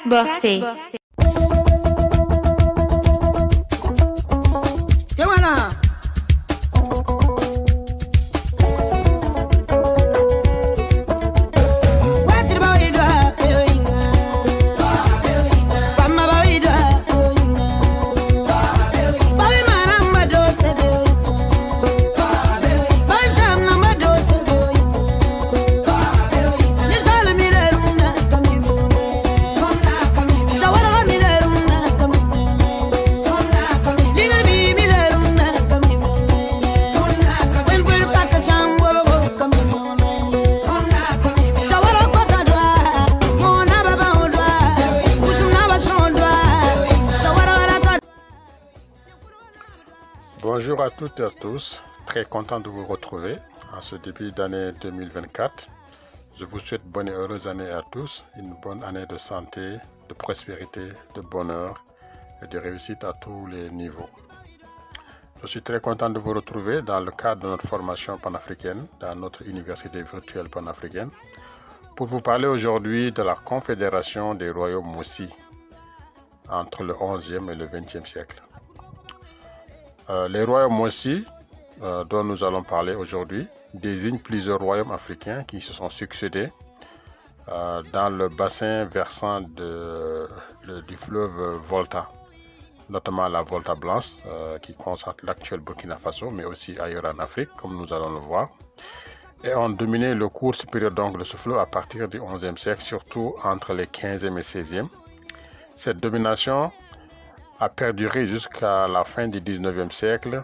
Bossé. Bonjour à toutes et à tous, très content de vous retrouver en ce début d'année 2024. Je vous souhaite bonne et heureuse année à tous, une bonne année de santé, de prospérité, de bonheur et de réussite à tous les niveaux. Je suis très content de vous retrouver dans le cadre de notre formation panafricaine, dans notre université virtuelle panafricaine, pour vous parler aujourd'hui de la Confédération des Royaumes Mossi entre le 11e et le 20e siècle. Les royaumes Mossi, dont nous allons parler aujourd'hui, désignent plusieurs royaumes africains qui se sont succédés dans le bassin versant du fleuve Volta, notamment la Volta Blanche qui concentre l'actuel Burkina Faso, mais aussi ailleurs en Afrique, comme nous allons le voir, et ont dominé le cours supérieur donc de ce fleuve à partir du XIe siècle, surtout entre les 15e et 16e. Cette domination a perduré jusqu'à la fin du 19e siècle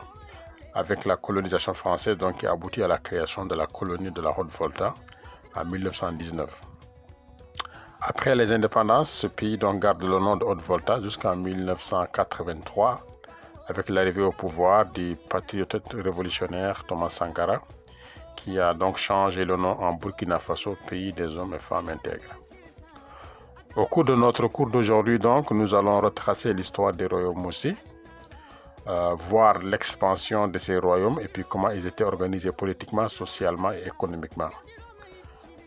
avec la colonisation française donc, qui a abouti à la création de la colonie de la Haute-Volta en 1919. Après les indépendances, ce pays donc garde le nom de Haute-Volta jusqu'en 1983 avec l'arrivée au pouvoir du patriote révolutionnaire Thomas Sankara qui a donc changé le nom en Burkina Faso, pays des hommes et femmes intègres. Au cours de notre cours d'aujourd'hui, donc, nous allons retracer l'histoire des royaumes Mossi, voir l'expansion de ces royaumes et puis comment ils étaient organisés politiquement, socialement et économiquement.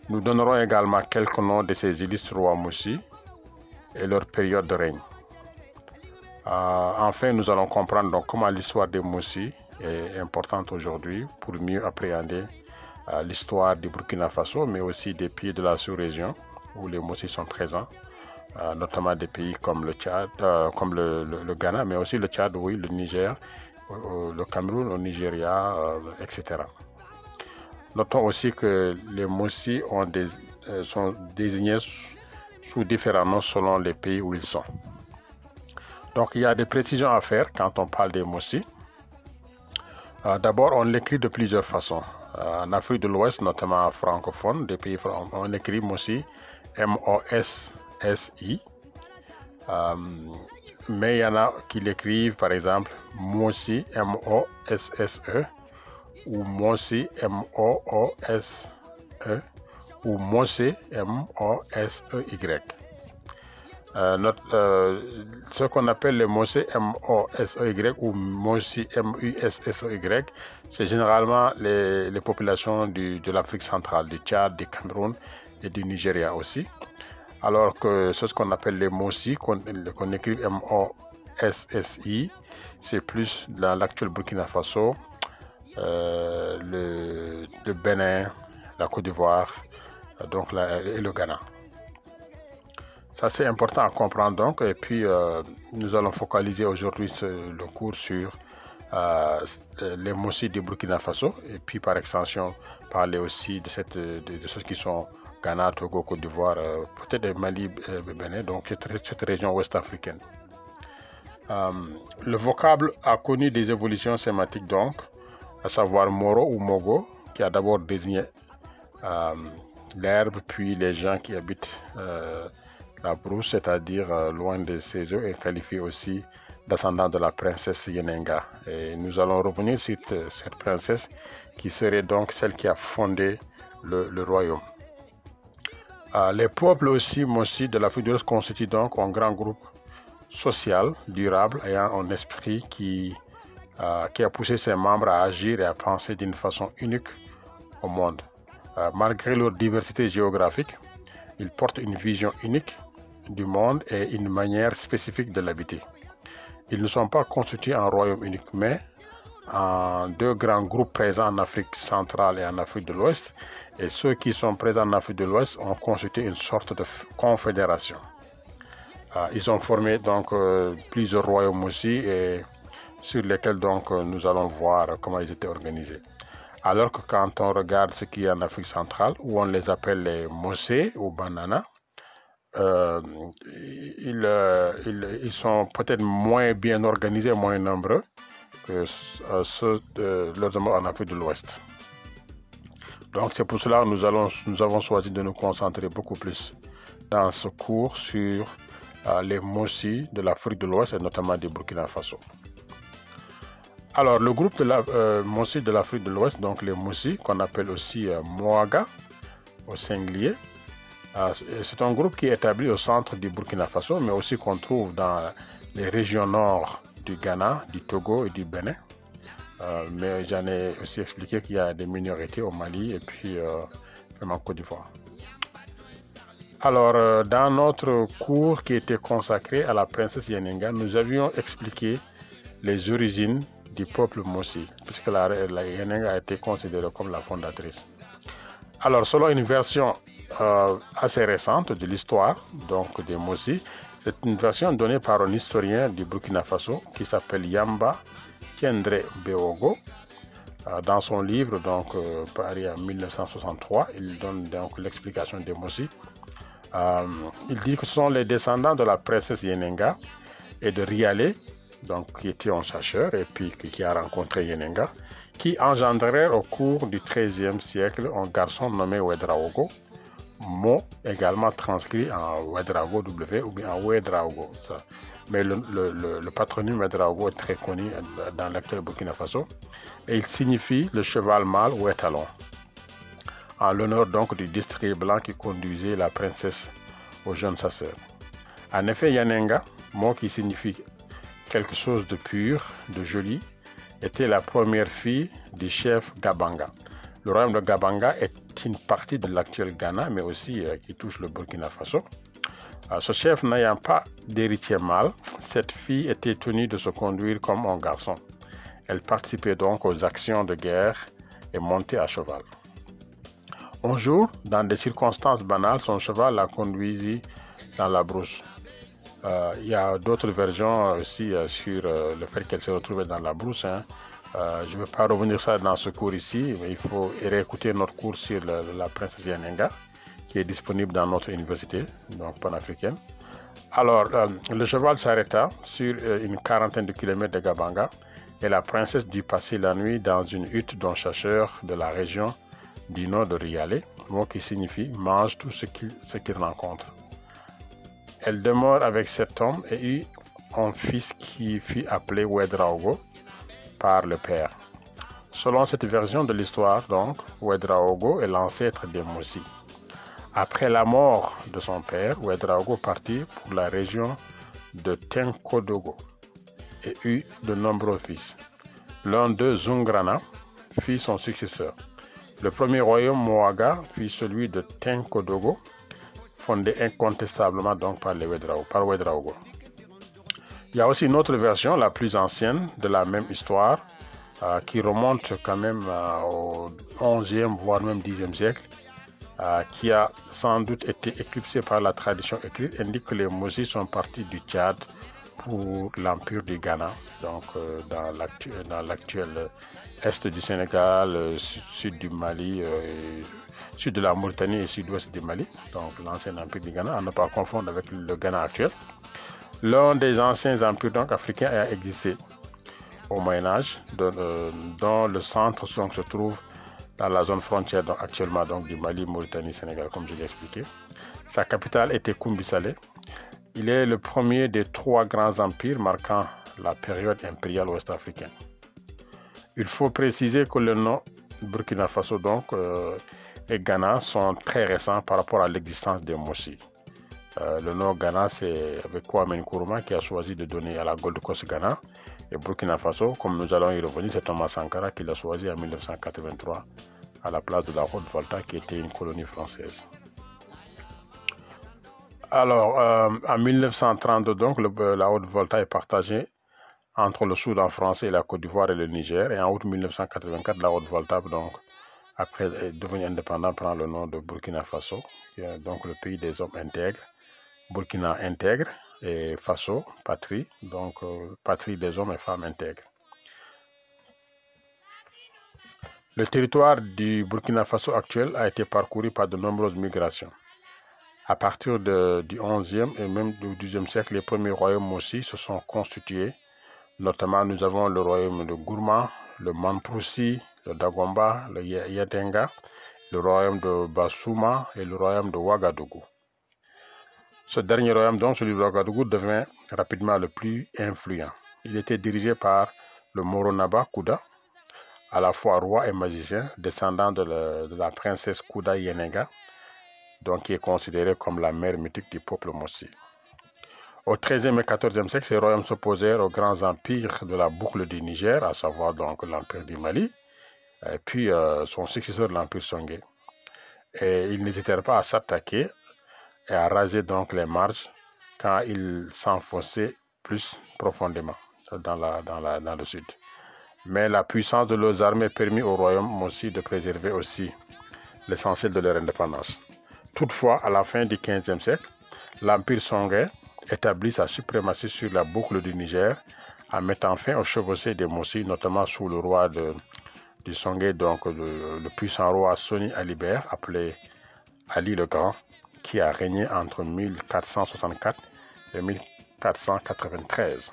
Nous donnerons également quelques noms de ces illustres rois Mossi et leur période de règne. Enfin, nous allons comprendre donc comment l'histoire des Mossi est importante aujourd'hui pour mieux appréhender l'histoire du Burkina Faso, mais aussi des pays de la sous-région où les Mossi sont présents, notamment des pays comme le Tchad, comme le Ghana, mais aussi le Tchad, oui, le Niger, le Cameroun, le Nigeria, etc. Notons aussi que les Mossi sont désignés sous différents noms selon les pays où ils sont. Donc il y a des précisions à faire quand on parle des Mossi. D'abord, on l'écrit de plusieurs façons. En Afrique de l'Ouest, notamment francophone, des pays on écrit Mossi, M-O-S-S-I. Mais il y en a qui l'écrivent, par exemple, Mossi, M-O-S-S-E, ou Mossi, M-O-O-S-E, ou Mossé, M-O-S-E-Y. Ce qu'on appelle les Mossé, M-O-S-E-Y, ou Mossi, M-U-S-S-E-Y, c'est généralement les populations de l'Afrique centrale, du Tchad, du Cameroun, et du Nigeria aussi, alors que ce qu'on appelle les Mossi, qu'on écrit M-O-S-S-I, c'est plus dans l'actuel Burkina Faso, le Bénin, la Côte d'Ivoire, donc et le Ghana. Ça c'est important à comprendre donc, et puis nous allons focaliser aujourd'hui le cours sur les Mossi du Burkina Faso, et puis par extension parler aussi de ceux qui sont Ghana, Togo, Côte d'Ivoire, peut-être Mali, Bénin, donc cette région ouest africaine. Le vocable a connu des évolutions sémantiques donc, à savoir Moro ou Mogo, qui a d'abord désigné l'herbe, puis les gens qui habitent la brousse, c'est-à-dire loin de ses eaux, est qualifié aussi d'ascendant de la princesse Yenenga. Et nous allons revenir sur cette princesse qui serait donc celle qui a fondé le royaume. Les peuples aussi Mossi de l'Afrique de l'Ouest constituent donc un grand groupe social, durable, ayant un esprit qui a poussé ses membres à agir et à penser d'une façon unique au monde. Malgré leur diversité géographique, ils portent une vision unique du monde et une manière spécifique de l'habiter. Ils ne sont pas constitués en royaume unique, mais en deux grands groupes présents en Afrique centrale et en Afrique de l'Ouest. Et ceux qui sont présents en Afrique de l'Ouest ont constitué une sorte de confédération. Ils ont formé donc plusieurs royaumes aussi, et sur lesquels donc nous allons voir comment ils étaient organisés. Alors que quand on regarde ce qui est en Afrique centrale, où on les appelle les Mosé ou Banana, ils sont peut-être moins bien organisés, moins nombreux que ceux de leurs homologues en Afrique de l'Ouest. Donc c'est pour cela que nous avons choisi de nous concentrer beaucoup plus dans ce cours sur les Mossi de l'Afrique de l'Ouest et notamment du Burkina Faso. Alors le groupe de la Mossi de l'Afrique de l'Ouest, donc les Mossi qu'on appelle aussi Moaga au singulier, c'est un groupe qui est établi au centre du Burkina Faso, mais aussi qu'on trouve dans les régions nord du Ghana, du Togo et du Bénin. Mais j'en ai aussi expliqué qu'il y a des minorités au Mali et puis en Côte d'Ivoire. Alors, dans notre cours qui était consacré à la princesse Yanenga, nous avions expliqué les origines du peuple Mossi, puisque la Yanenga a été considérée comme la fondatrice. Alors, selon une version assez récente de l'histoire donc des Mossi, c'est une version donnée par un historien du Burkina Faso qui s'appelle Yamba Kendre Beogo. Dans son livre, donc paru en 1963, il donne donc l'explication des Mossi. Il dit que ce sont les descendants de la princesse Yenenga et de Rialé, donc qui était un chercheur et puis qui a rencontré Yenenga, qui engendrèrent au cours du XIIIe siècle un garçon nommé Ouedraogo, mot également transcrit en Ouedraogo W ou bien en Ouedraogo. Mais le patronyme Ouedraogo est très connu dans l'actuel Burkina Faso et il signifie le cheval mâle ou étalon, en l'honneur donc du district blanc qui conduisait la princesse aux jeunes chasseurs. En effet, Yanenga, mot qui signifie quelque chose de pur, de joli, était la première fille du chef Gabanga. Le royaume de Gabanga est une partie de l'actuel Ghana, mais aussi qui touche le Burkina Faso. Ce chef n'ayant pas d'héritier mâle, cette fille était tenue de se conduire comme un garçon. Elle participait donc aux actions de guerre et montait à cheval. Un jour, dans des circonstances banales, son cheval la conduisit dans la brousse. Il y a d'autres versions aussi sur le fait qu'elle se retrouvait dans la brousse. Je ne vais pas revenir ça dans ce cours ici, mais il faut réécouter notre cours sur la princesse Yanenga, qui est disponible dans notre université, donc panafricaine. Alors, le cheval s'arrêta sur une quarantaine de kilomètres de Gabanga et la princesse dut passer la nuit dans une hutte d'un chasseur de la région du nom de Rialé, mot qui signifie « mange tout ce qu'il rencontre ». Elle demeure avec cet homme et eut un fils qui fut appelé Ouedraogo par le père. Selon cette version de l'histoire, donc, Ouedraogo est l'ancêtre des Mossi. Après la mort de son père, Ouedraogo partit pour la région de Tenkodogo et eut de nombreux fils. L'un d'eux, Zungrana, fut son successeur. Le premier royaume Moaga fut celui de Tenkodogo, fondé incontestablement donc par Ouedraogo. Il y a aussi une autre version, la plus ancienne, de la même histoire, qui remonte quand même au 11e, voire même 10e siècle, qui a sans doute été éclipsée par la tradition écrite, indique que les Mossi sont partis du Tchad pour l'empire du Ghana, donc dans l'actuel est du Sénégal, sud du Mali, sud de la Mauritanie et sud-ouest du Mali, donc l'ancien empire du Ghana, à ne pas confondre avec le Ghana actuel. L'un des anciens empires donc, africains a existé au Moyen-Âge, dont le centre donc, se trouve dans la zone frontière donc, actuellement donc, du Mali, Mauritanie, Sénégal, comme je l'ai expliqué. Sa capitale était Koumbi-Salé. Il est le premier des trois grands empires marquant la période impériale ouest-africaine. Il faut préciser que le nom Burkina Faso donc, et Ghana sont très récents par rapport à l'existence des Mossi. Le nom Ghana, c'est avec Kwame Nkrumah qui a choisi de donner à la Gold Coast Ghana. Et Burkina Faso, comme nous allons y revenir, c'est Thomas Sankara qui l'a choisi en 1983 à la place de la Haute-Volta qui était une colonie française. Alors, en 1932, donc, la Haute-Volta est partagée entre le Soudan français et la Côte d'Ivoire et le Niger. Et en août 1984, la Haute-Volta, donc, après être devenu indépendant, prend le nom de Burkina Faso, qui est donc le pays des hommes intègres. Burkina intègre et Faso, patrie, donc patrie des hommes et femmes intègres. Le territoire du Burkina Faso actuel a été parcouru par de nombreuses migrations. À partir du XIe et même du XIIe siècle, les premiers royaumes aussi se sont constitués. Notamment, nous avons le royaume de Gourma, le Manproussi, le Dagomba, le Yatenga, le royaume de Bassouma et le royaume de Ouagadougou. Ce dernier royaume, donc celui de Ouagadougou, devint rapidement le plus influent. Il était dirigé par le Moronaba Kouda, à la fois roi et magicien, descendant de la princesse Kouda Yenega, donc qui est considérée comme la mère mythique du peuple Mossi. Au XIIIe et XIVe siècle, ces royaumes s'opposèrent aux grands empires de la boucle du Niger, à savoir donc l'empire du Mali, et puis son successeur, l'empire Songé. Et ils n'hésitèrent pas à s'attaquer et à raser donc les marges quand ils s'enfonçaient plus profondément dans le sud. Mais la puissance de leurs armées permit au royaume aussi de préserver aussi l'essentiel de leur indépendance. Toutefois, à la fin du XVe siècle, l'empire Songé établit sa suprématie sur la boucle du Niger en mettant fin aux chevauchées des Mossi, notamment sous le roi du Songé, donc le puissant roi Soni Alibert, appelé Ali le Grand, qui a régné entre 1464 et 1493.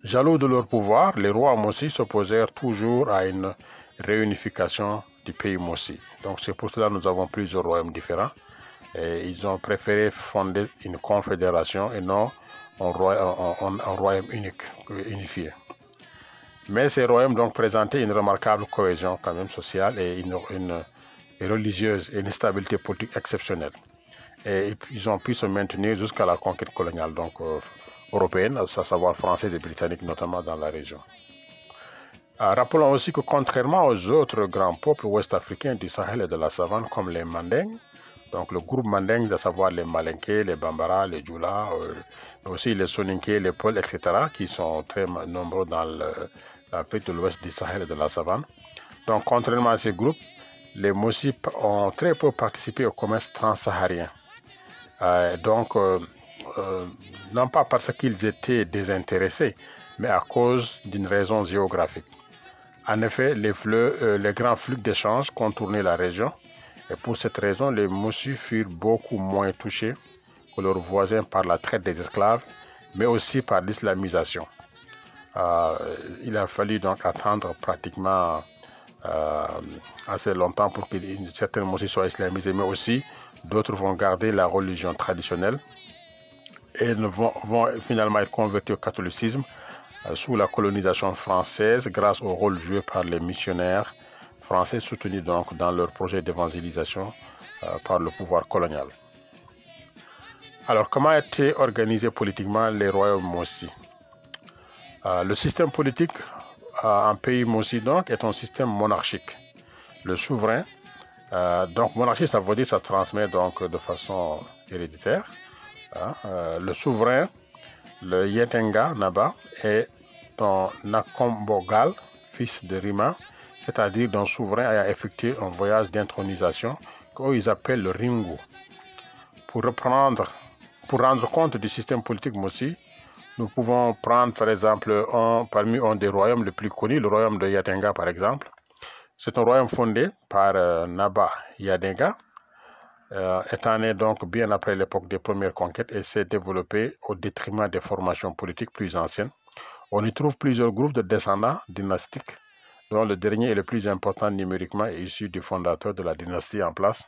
Jaloux de leur pouvoir, les rois Mossi s'opposèrent toujours à une réunification du pays Mossi. Donc c'est pour cela que nous avons plusieurs royaumes différents. Et ils ont préféré fonder une confédération et non un royaume unique, unifié. Mais ces royaumes donc présentaient une remarquable cohésion quand même sociale et une religieuse et une stabilité politique exceptionnelle. Et ils ont pu se maintenir jusqu'à la conquête coloniale donc européenne, à savoir française et britannique notamment dans la région. Rappelons aussi que contrairement aux autres grands peuples ouest-africains du Sahel et de la savane comme les Mandingues, donc le groupe Mandingue, à savoir les Malinké, les Bambara, les Djoula, mais aussi les Soninké, les Peuls, etc., qui sont très nombreux dans l'Afrique de l'Ouest du Sahel et de la savane. Donc contrairement à ces groupes, les Mossi ont très peu participé au commerce transsaharien. Non pas parce qu'ils étaient désintéressés, mais à cause d'une raison géographique. En effet, les grands flux d'échanges contournaient la région. Et pour cette raison, les Mossi furent beaucoup moins touchés que leurs voisins par la traite des esclaves, mais aussi par l'islamisation. Il a fallu donc attendre pratiquement assez longtemps pour que certains Mossi soient islamisés, mais aussi d'autres vont garder la religion traditionnelle et vont finalement être convertis au catholicisme sous la colonisation française grâce au rôle joué par les missionnaires français soutenus donc dans leur projet d'évangélisation par le pouvoir colonial. Alors, comment étaient organisés politiquement les royaumes Mossi? Le système politique en pays Mossi donc est un système monarchique. Le souverain, donc monarchie, ça veut dire ça transmet donc de façon héréditaire. Le souverain, le Yetenga Naba, est un Nakombogal, fils de Rima, c'est-à-dire d'un souverain ayant effectué un voyage d'intronisation qu'ils appellent le Ringu. Pour rendre compte du système politique Mossi, nous pouvons prendre par exemple parmi un des royaumes les plus connus, le royaume de Yatenga par exemple. C'est un royaume fondé par Naba Yadenga, étant né donc bien après l'époque des premières conquêtes et s'est développé au détriment des formations politiques plus anciennes. On y trouve plusieurs groupes de descendants dynastiques, dont le dernier est le plus important numériquement et issu du fondateur de la dynastie en place.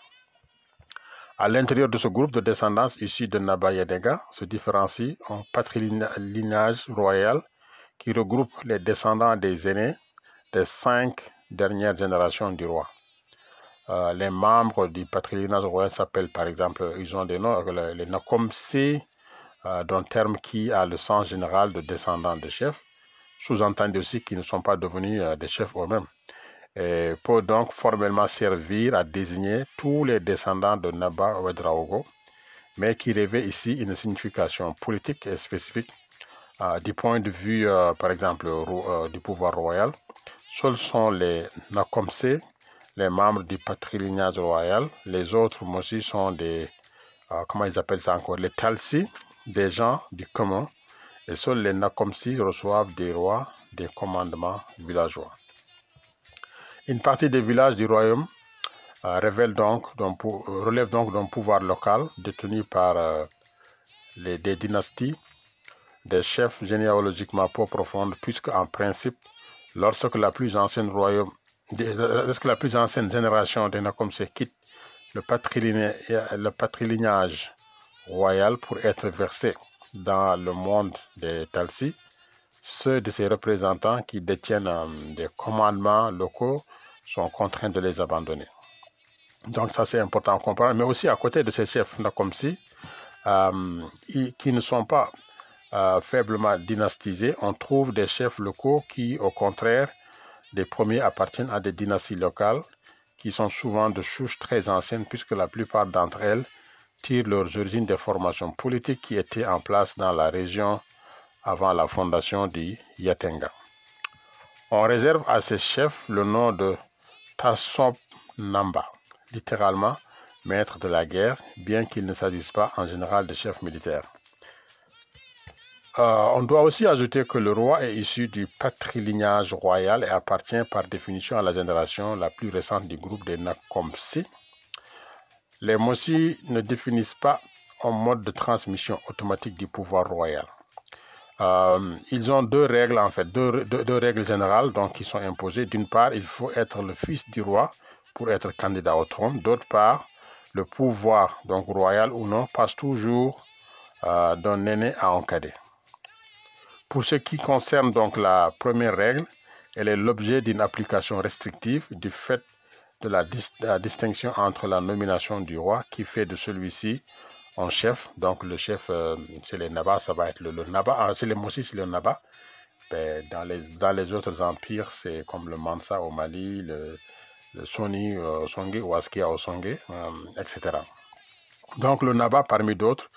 À l'intérieur de ce groupe de descendance issus de Naba Yadenga se différencie un patrilignage royal qui regroupe les descendants des aînés des 5 dernières générations du roi. Les membres du patrilignage royal s'appellent par exemple, ils ont des noms, les Nakomsi, d'un terme qui a le sens général de descendants de chefs, sous-entendu aussi qu'ils ne sont pas devenus des chefs eux-mêmes. et peut donc formellement servir à désigner tous les descendants de Naba Ouedraogo, mais qui revêt ici une signification politique et spécifique. Du point de vue, par exemple, du pouvoir royal, seuls sont les Nakomse, les membres du patrilignage royal. Les autres aussi sont des, comment ils appellent ça encore, les Talsi, des gens du commun. Et seuls les Nakomsi reçoivent des rois des commandements villageois. Une partie des villages du royaume relève donc d'un pouvoir local détenu par des dynasties, des chefs généalogiquement peu profondes, puisque en principe, lorsque la plus ancienne génération des Nakomse quitte le patrilignage royal pour être versé dans le monde des Talsi, ceux de ses représentants qui détiennent des commandements locaux sont contraints de les abandonner. Donc ça c'est important à comprendre, mais aussi à côté de ces chefs Nakomsi, qui ne sont pas faiblement dynastisés, on trouve des chefs locaux qui, au contraire, des premiers appartiennent à des dynasties locales qui sont souvent de souches très anciennes, puisque la plupart d'entre elles tirent leurs origines des formations politiques qui étaient en place dans la région avant la fondation du Yatenga. On réserve à ces chefs le nom de Tassob Namba, littéralement maître de la guerre, bien qu'il ne s'agisse pas en général de chefs militaires. On doit aussi ajouter que le roi est issu du patrilignage royal et appartient par définition à la génération la plus récente du groupe des Nakomsi. Les Mossi ne définissent pas un mode de transmission automatique du pouvoir royal. Ils ont deux règles en fait, deux règles générales donc, qui sont imposées. D'une part, il faut être le fils du roi pour être candidat au trône. D'autre part, le pouvoir donc royal ou non passe toujours d'un aîné à un cadet. Pour ce qui concerne donc la première règle, elle est l'objet d'une application restrictive du fait de la distinction entre la nomination du roi qui fait de celui-ci un chef. Donc le chef, c'est les Naba, ça va être le Naba. C'est les Mossi, c'est le Naba. Ben, dans les autres empires, c'est comme le Mansa au Mali, le Soni au Songé ou Askia au Songé, etc. Donc le Naba, parmi d'autres,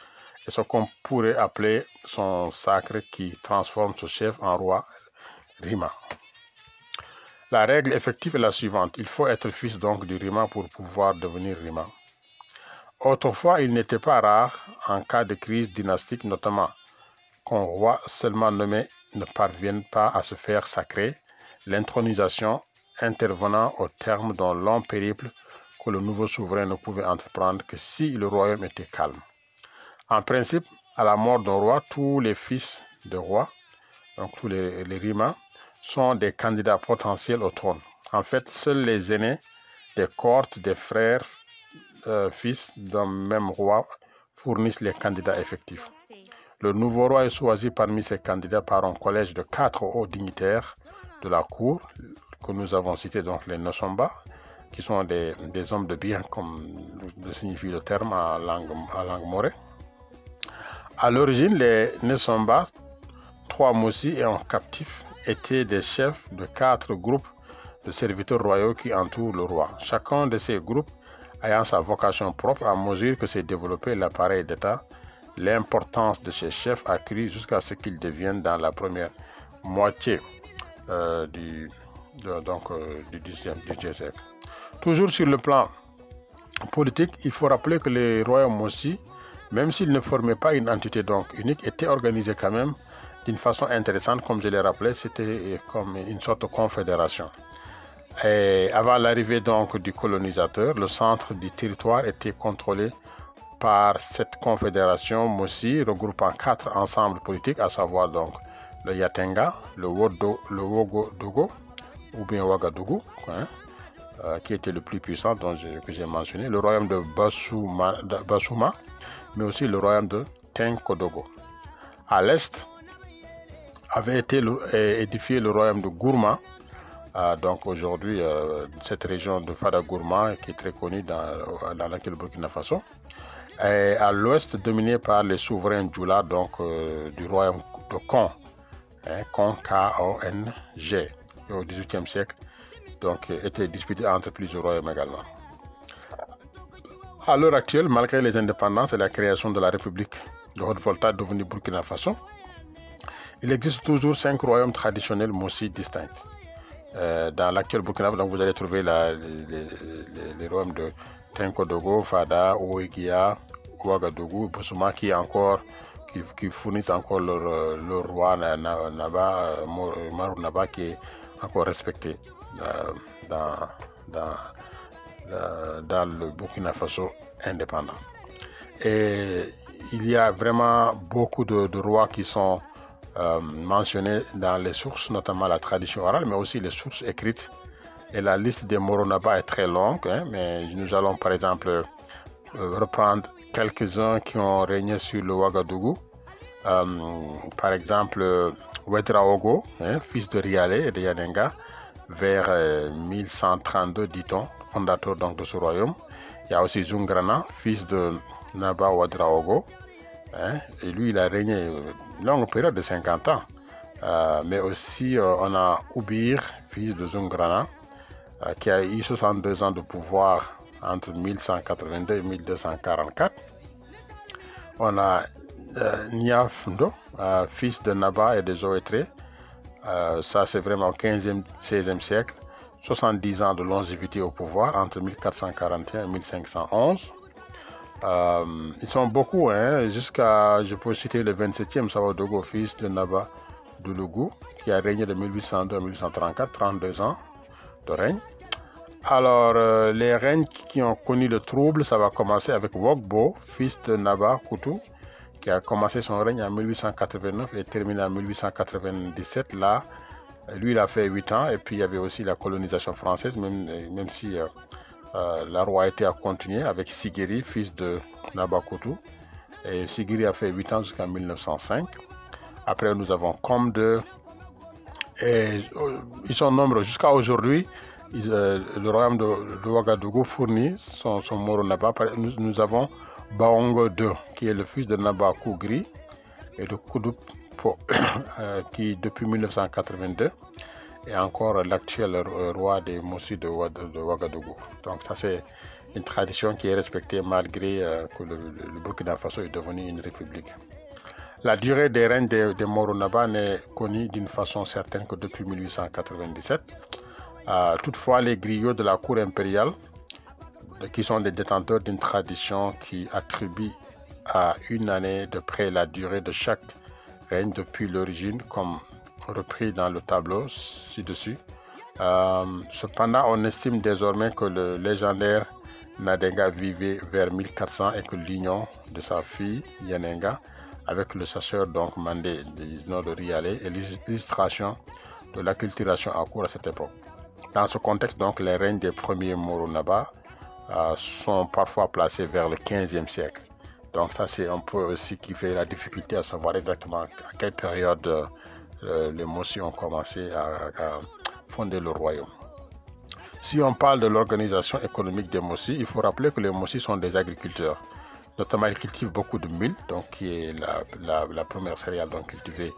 est ce qu'on pourrait appeler son sacre qui transforme ce chef en roi Rima. La règle effective est la suivante. Il faut être fils donc du Rima pour pouvoir devenir Rima. Autrefois, il n'était pas rare, en cas de crise dynastique notamment, qu'un roi seulement nommé ne parvienne pas à se faire sacrer, l'intronisation intervenant au terme d'un long périple que le nouveau souverain ne pouvait entreprendre que si le royaume était calme. En principe, à la mort d'un roi, tous les fils de roi, donc tous les Rima, sont des candidats potentiels au trône. En fait, seuls les aînés des cohortes des frères fils d'un même roi fournissent les candidats effectifs. Le nouveau roi est choisi parmi ces candidats par un collège de 4 hauts dignitaires de la cour, que nous avons cités, donc les Nosomba, qui sont des hommes de bien, comme le signifie le terme en langue morée. À l'origine, les Nosomba, 3 Mossi et un captif, étaient des chefs de 4 groupes de serviteurs royaux qui entourent le roi. Chacun de ces groupes ayant sa vocation propre à mesure que s'est développé l'appareil d'État, l'importance de ces chefs a crû jusqu'à ce qu'ils deviennent dans la première moitié du XIe siècle. Toujours sur le plan politique, il faut rappeler que les royaumes aussi, même s'ils ne formaient pas une entité donc unique, étaient organisés quand même d'une façon intéressante, comme je l'ai rappelé, c'était comme une sorte de confédération. Et avant l'arrivée donc du colonisateur, le centre du territoire était contrôlé par cette confédération Mossi regroupant 4 ensembles politiques, à savoir donc le Yatenga, le Wogodogo ou bien Ouagadougou, qui était le plus puissant que j'ai mentionné, le royaume de Bassouma, mais aussi le royaume de Tenkodogo. À l'est avait été édifié le royaume de Gourma. Donc aujourd'hui, cette région de Fada Gourma qui est très connue dans laquelle le Burkina Faso, est à l'ouest dominée par les souverains Djoula, donc du royaume de Kon, Kon, K-O-N-G. Au XVIIIe siècle, donc était disputée entre plusieurs royaumes également. À l'heure actuelle, malgré les indépendances et la création de la République de Haute-Volta devenue Burkina Faso, il existe toujours 5 royaumes traditionnels Mossi distincts. Dans l'actuel Burkina Faso, vous allez trouver les royaumes de Tenkodogo, Fada, Ouéguia, Ouagadougou, Bousouma qui fournissent encore leur roi Naba, Marou Naba qui est encore respecté dans le Burkina Faso indépendant. Et il y a vraiment beaucoup de rois qui sont mentionnés dans les sources, notamment la tradition orale, mais aussi les sources écrites. Et la liste des Moronaba est très longue, hein, mais nous allons par exemple reprendre quelques-uns qui ont régné sur le Ouagadougou. Par exemple, Ouedraogo, hein, fils de Rialé et de Yanenga, vers 1132, dit-on, fondateur donc de ce royaume. Il y a aussi Zungrana, fils de Naba Ouedraogo, hein, et lui il a régné une longue période de 50 ans. Mais aussi on a Oubir, fils de Zungrana, qui a eu 62 ans de pouvoir entre 1182 et 1244. On a Niafndo, fils de Naba et de Zoétré. Ça c'est vraiment au 15e, 16e siècle. 70 ans de longévité au pouvoir entre 1441 et 1511. Ils sont beaucoup, hein, jusqu'à, je peux citer le 27e Savadogo, fils de Naba Doulougou, qui a régné de 1802 à 1834, 32 ans de règne. Alors, les règnes qui ont connu le trouble, ça va commencer avec Wogbo, fils de Naba Koutou, qui a commencé son règne en 1889 et terminé en 1897. Là, lui, il a fait 8 ans, et puis il y avait aussi la colonisation française, même si la royauté a continué avec Sigiri, fils de Naba Koutou. Et Sigiri a fait 8 ans jusqu'en 1905. Après, nous avons Comde, et ils sont nombreux. Jusqu'à aujourd'hui, le royaume de Ouagadougou fournit son Moro Naba. Nous avons Baongo II, qui est le fils de Naba Kougri et de Koudoupo, qui depuis 1982 est encore l'actuel roi des Mossi de Ouagadougou. Donc ça c'est une tradition qui est respectée malgré que le Burkina Faso est devenu une république. La durée des règnes des Moro Naba n'est connue d'une façon certaine que depuis 1897. Toutefois, les griots de la cour impériale, qui sont des détenteurs d'une tradition qui attribue à une année de près la durée de chaque règne depuis l'origine, comme repris dans le tableau ci-dessus. Cependant, on estime désormais que le légendaire Nadenga vivait vers 1400 et que l'union de sa fille Yanenga avec le chasseur donc Mandé du nord de Rialé est l'illustration de l'acculturation en cours à cette époque. Dans ce contexte, donc, les règnes des premiers Moro Naba sont parfois placés vers le 15e siècle. Donc ça, c'est un peu aussi qui fait la difficulté à savoir exactement à quelle période les Mossi ont commencé à fonder le royaume. Si on parle de l'organisation économique des Mossi, il faut rappeler que les Mossi sont des agriculteurs. Notamment, ils cultivent beaucoup de mil, donc qui est la première céréale donc cultivée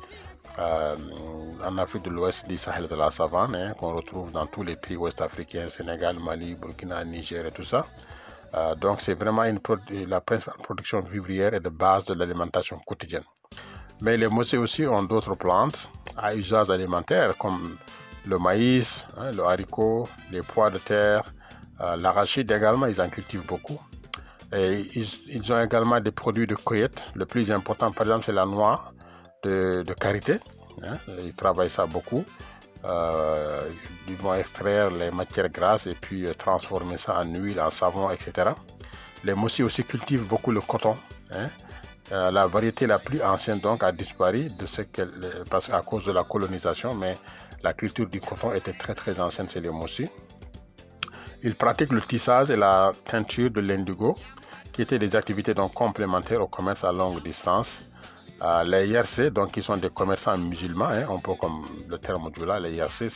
en Afrique de l'Ouest du Sahel de la savane, hein, qu'on retrouve dans tous les pays ouest-africains, Sénégal, Mali, Burkina, Niger et tout ça. Donc c'est vraiment la principale production vivrière et de base de l'alimentation quotidienne. Mais les Mossi aussi ont d'autres plantes à usage alimentaire comme le maïs, hein, le haricot, les pois de terre, l'arachide également, ils en cultivent beaucoup. Et ils ont également des produits de cueillette. Le plus important, par exemple, c'est la noix de karité. Hein, ils travaillent ça beaucoup. Ils vont extraire les matières grasses et puis transformer ça en huile, en savon, etc. Les Mossi aussi cultivent beaucoup le coton. Hein. La variété la plus ancienne donc a disparu parce qu'à cause de la colonisation, mais la culture du coton était très très ancienne chez les Mossi. Ils pratiquent le tissage et la teinture de l'indigo, qui étaient des activités donc complémentaires au commerce à longue distance. Les Yersé, donc qui sont des commerçants musulmans, hein, un peu comme le terme Djoula, les Yersé,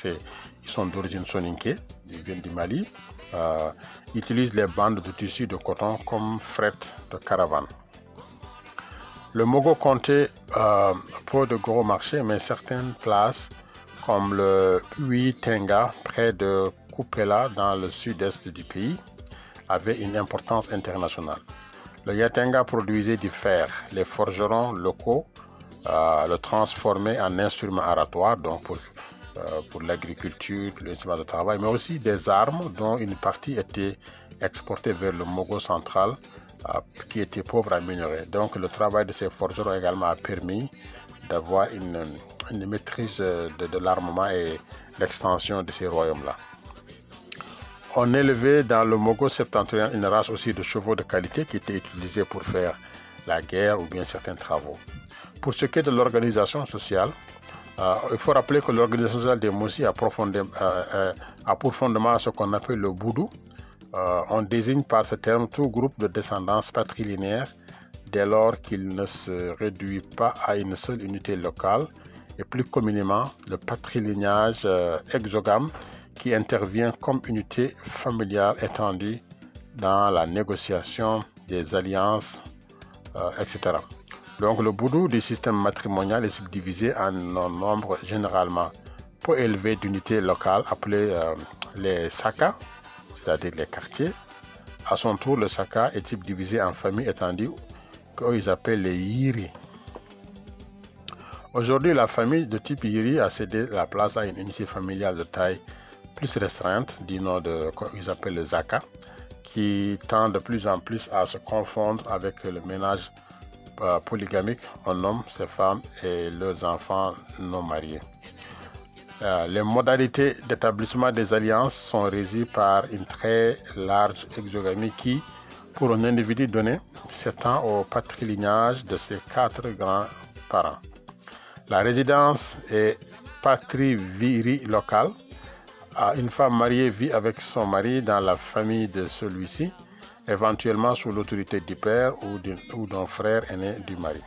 ils sont d'origine soninké, ils viennent du Mali. Ils utilisent les bandes de tissu de coton comme fret de caravane. Le Mogo comptait peu de gros marchés, mais certaines places, comme le Huitenga, près de Kupela dans le sud-est du pays avait une importance internationale. Le Yatenga produisait du fer. Les forgerons locaux le transformaient en instrument aratoire, donc pour l'agriculture, l'instrument de travail, mais aussi des armes dont une partie était exportée vers le Mogo central, qui était pauvre en minerais. Donc le travail de ces forgerons également a permis d'avoir une maîtrise de l'armement et l'extension de ces royaumes-là. On élevait dans le Mogo septentrional une race aussi de chevaux de qualité qui était utilisée pour faire la guerre ou bien certains travaux. Pour ce qui est de l'organisation sociale, il faut rappeler que l'organisation sociale des Mossi a pour fondement ce qu'on appelle le boudou. On désigne par ce terme tout groupe de descendance patrilinéaire dès lors qu'il ne se réduit pas à une seule unité locale et plus communément le patrilignage exogame qui intervient comme unité familiale étendue dans la négociation des alliances, etc. Donc le boudou du système matrimonial est subdivisé en un nombre généralement peu élevé d'unités locales appelées les sakas, c'est-à-dire les quartiers. À son tour, le saka est subdivisé en familles étendues qu'ils appellent les yiri. Aujourd'hui, la famille de type yiri a cédé la place à une unité familiale de taille plus restreinte, du nom de qu'ils appellent le zaka, qui tend de plus en plus à se confondre avec le ménage polygamique. On nomme ces femmes et leurs enfants non mariés. Les modalités d'établissement des alliances sont régies par une très large exogamie qui, pour un individu donné, s'étend au patrilignage de ses 4 grands-parents. La résidence est patriviri locale. Une femme mariée vit avec son mari dans la famille de celui-ci, éventuellement sous l'autorité du père ou d'un frère aîné du mari.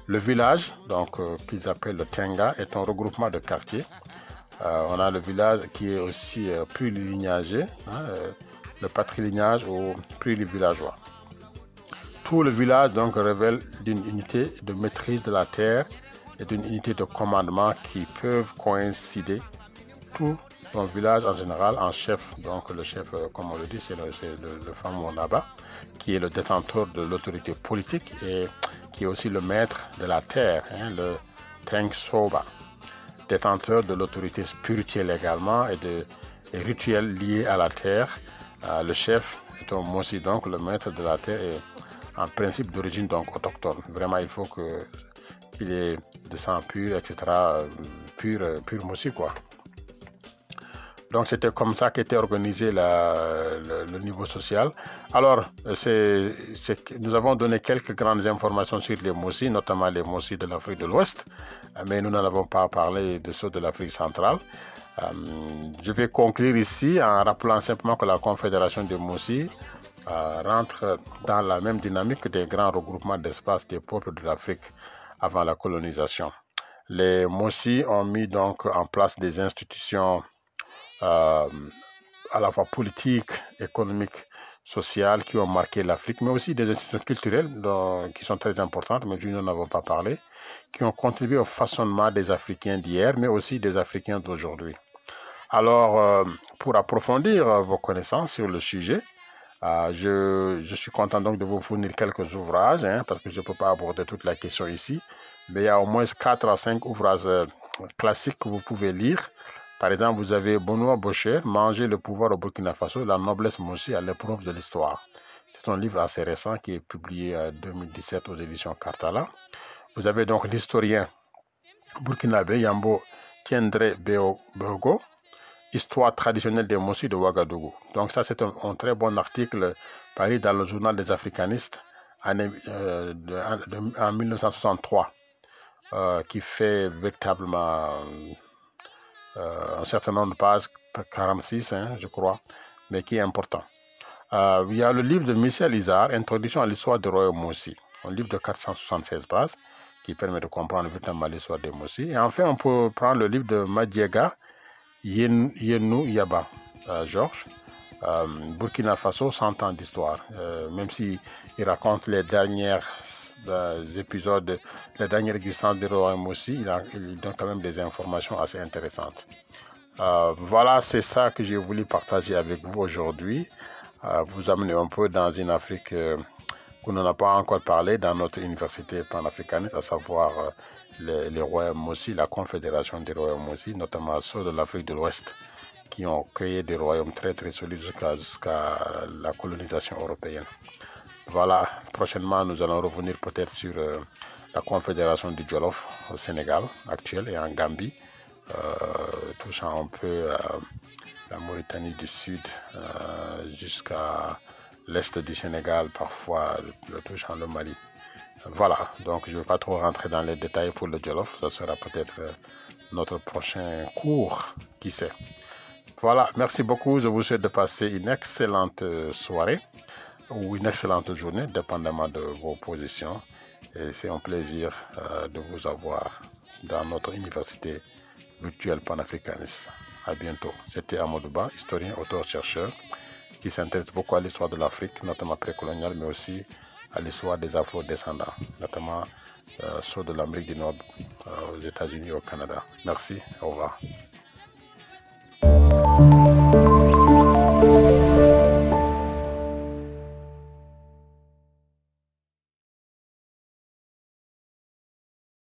Le village, donc qu'ils appellent le Tenga, est un regroupement de quartiers. On a le village qui est aussi plurilignager, le patrilignage ou plurivillageois. Tout le village donc révèle d'une unité de maîtrise de la terre et d'une unité de commandement qui peuvent coïncider. Tout un village en général en chef, donc le chef, comme on le dit, c'est le Famonaba, qui est le détenteur de l'autorité politique et qui est aussi le maître de la terre, le Tengsoba, détenteur de l'autorité spirituelle également et des rituels liés à la terre. Le chef est un Mossi, donc le maître de la terre est en principe d'origine donc autochtone. Vraiment, il faut qu'il ait de sang pur, etc., pur Mossi, quoi. Donc c'était comme ça qu'était organisé le niveau social. Alors, nous avons donné quelques grandes informations sur les Mossi, notamment les Mossi de l'Afrique de l'Ouest, mais nous n'en avons pas parlé de ceux de l'Afrique centrale. Je vais conclure ici en rappelant simplement que la Confédération des Mossi rentre dans la même dynamique des grands regroupements d'espace des peuples de l'Afrique avant la colonisation. Les Mossi ont mis donc en place des institutions à la fois politiques, économiques, sociales qui ont marqué l'Afrique, mais aussi des institutions culturelles qui sont très importantes, mais nous n'en avons pas parlé, qui ont contribué au façonnement des Africains d'hier, mais aussi des Africains d'aujourd'hui. Alors, pour approfondir vos connaissances sur le sujet, je suis content donc de vous fournir quelques ouvrages, parce que je ne peux pas aborder toute la question ici, mais il y a au moins 4 à 5 ouvrages classiques que vous pouvez lire. Par exemple, vous avez Benoît Bocher, Manger le pouvoir au Burkina Faso, la noblesse Mossi à l'épreuve de l'histoire. C'est un livre assez récent qui est publié en 2017 aux éditions Kartala. Vous avez donc l'historien burkinabé Yambo Tiendre Beogo, Histoire traditionnelle des Mossi de Ouagadougou. Donc ça, c'est un très bon article paru dans le journal des africanistes en 1963, qui fait véritablement un certain nombre de pages, 46, je crois, mais qui est important. Il y a le livre de Michel Izard, Introduction à l'histoire du royaume Mossi, un livre de 476 pages qui permet de comprendre véritablement l'histoire des Mossi. Et enfin, on peut prendre le livre de Madiega Yenou Yaba, Georges, Burkina Faso, 100 ans d'histoire, même s'il raconte les derniers épisodes, les dernières existences du royaume Mossi, il donne quand même des informations assez intéressantes. Voilà, c'est ça que j'ai voulu partager avec vous aujourd'hui. Vous amener un peu dans une Afrique qu'on n'en a pas encore parlé dans notre université panafricaniste, à savoir les royaumes aussi, la confédération des royaumes aussi, notamment ceux de l'Afrique de l'Ouest, qui ont créé des royaumes très très solides jusqu'à la colonisation européenne. Voilà, prochainement nous allons revenir peut-être sur la confédération du Jolof au Sénégal actuel et en Gambie, touchant un peu la Mauritanie du Sud jusqu'à l'est du Sénégal, parfois touchant le Mali. Voilà, donc je ne vais pas trop rentrer dans les détails pour le Jolof, ça sera peut-être notre prochain cours, qui sait. Voilà, merci beaucoup, je vous souhaite de passer une excellente soirée ou une excellente journée, dépendamment de vos positions. Et c'est un plaisir de vous avoir dans notre université virtuelle panafricaniste. À bientôt. C'était Amadou Ba, historien, auteur-chercheur, qui s'intéresse beaucoup à l'histoire de l'Afrique, notamment précoloniale, mais aussi à l'histoire des Afro-descendants, notamment ceux de l'Amérique du Nord, aux États-Unis et au Canada. Merci, au revoir.